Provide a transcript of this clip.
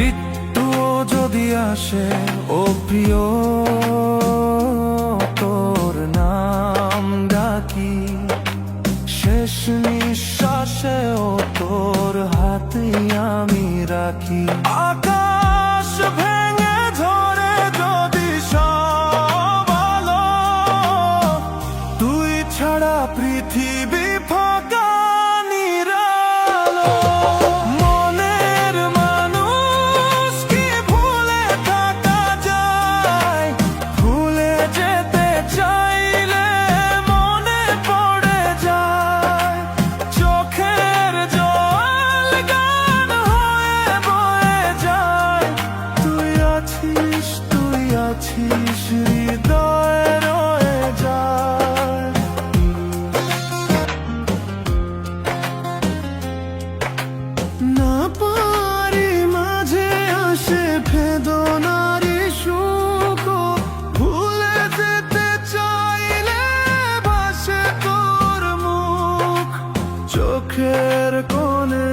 ঋতুও যদি আসে ও প্রিয়, তোর নাম ডাকি। শেষ নিঃশ্বাসেও তোর হাতে আমি রাখি। আকাশ ভেঙে ধরে যদি সব আলো, তুই ছাড়া পৃথিবী ফাঁকা নিরালো। মনের মানুষ কি ভুলে থাকা যায়? ভুলে যেতে চাইলে মনে পড়ে যায়। চোখের জল গান হয়ে বয়ে যায়। তুই আছিস, তুই আছিস, হৃদয়ে রয়ে যায়। না পারি মাঝে আসে বেদনারি সুখ, ভুলে যেতে চাইলে ভাসে তোর মুখ। চোখের কোণে